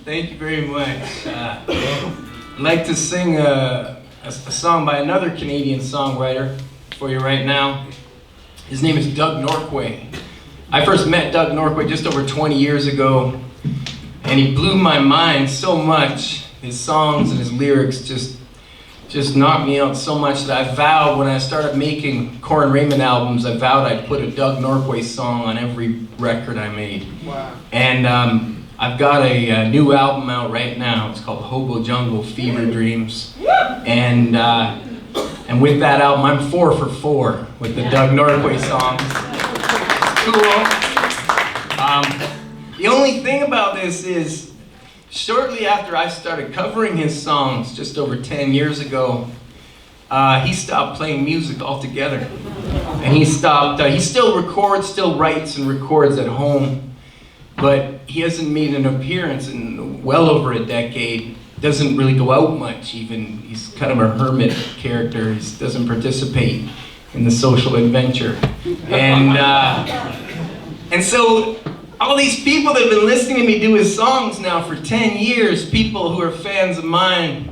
Thank you very much. I'd like to sing a song by another Canadian songwriter for you right now. His name is Doug Norquay. I first met Doug Norquay just over 20 years ago, and he blew my mind so much. His songs and his lyrics just knocked me out so much that I vowed when I started making Corin Raymond albums, I vowed I'd put a Doug Norquay song on every record I made. Wow. And I've got a new album out right now. It's called Hobo Jungle Fever Dreams. And with that album, I'm 4 for 4 with the Doug Norquay songs. Cool. The only thing about this is, shortly after I started covering his songs, just over 10 years ago, he stopped playing music altogether. And he stopped, he still records, still writes and records at home. But he hasn't made an appearance in well over a decade. Doesn't really go out much even. He's kind of a hermit character. He doesn't participate in the social adventure. And so all these people that have been listening to me do his songs now for 10 years, people who are fans of mine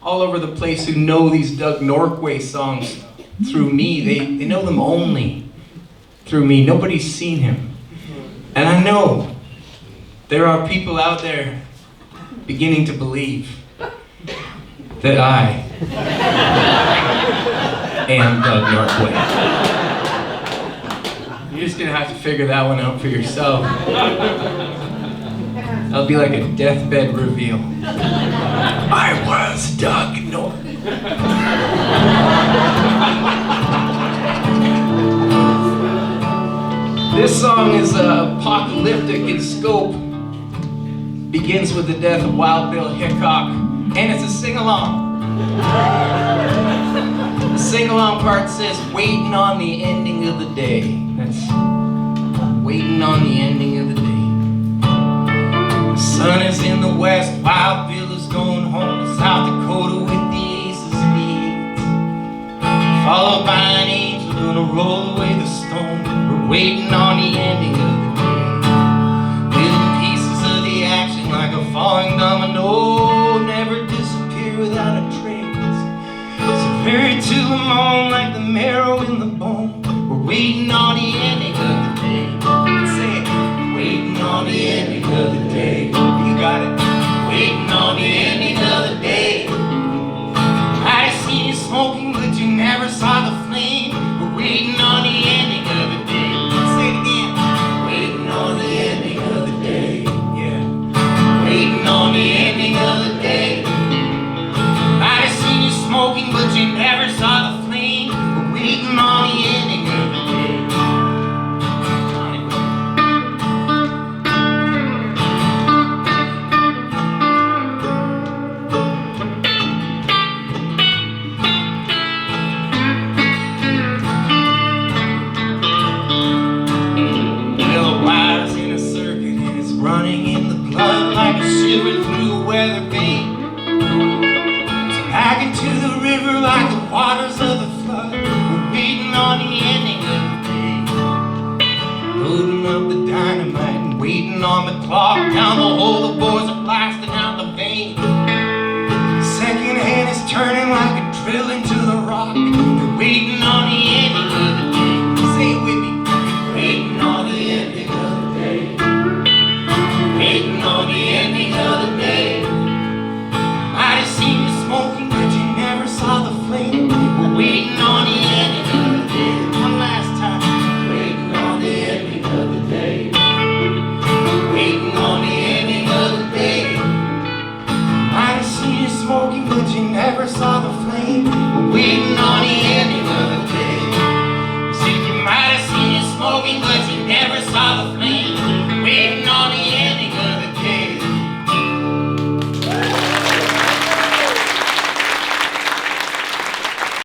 all over the place who know these Doug Norquay songs through me, they know them only through me. Nobody's seen him. And I know there are people out there beginning to believe that I am Doug Norquay. You're just gonna have to figure that one out for yourself. That'll be like a deathbed reveal. I was Doug Norquay. This song is apocalyptic in scope. Begins with the death of Wild Bill Hickok, and it's a sing-along. The sing-along part says, waiting on the ending of the day. That's waiting on the ending of the day. The sun is in the west, Wild Bill is going home to South Dakota with the ace of spades. Followed by an angel gonna roll away the stone. We're waiting on the ending of the day. Like a falling domino, never disappear without a trace. So buried to the bone like the marrow in the bone. We're waiting on the ending of the day. Let's say it. Waiting on the ending of the day. You got it. Waiting on the ending of the day. I seen you smoking, but you never saw the flame. We're waiting on the ending of the day. Let's say it again. Waiting on the ending of the day. Waiting on the ending of the day. Might have seen you smoking, but you never saw the flame. We're waiting on the ending of the day. Well, the wire's in a circuit and it's running in the blood like a shiver through a weather vane. It's back into the river like the waters of the flood. We're waiting on the ending of the day. Loading up the dynamite and waiting on the clock. Down the hole the boys are blasting out the vein.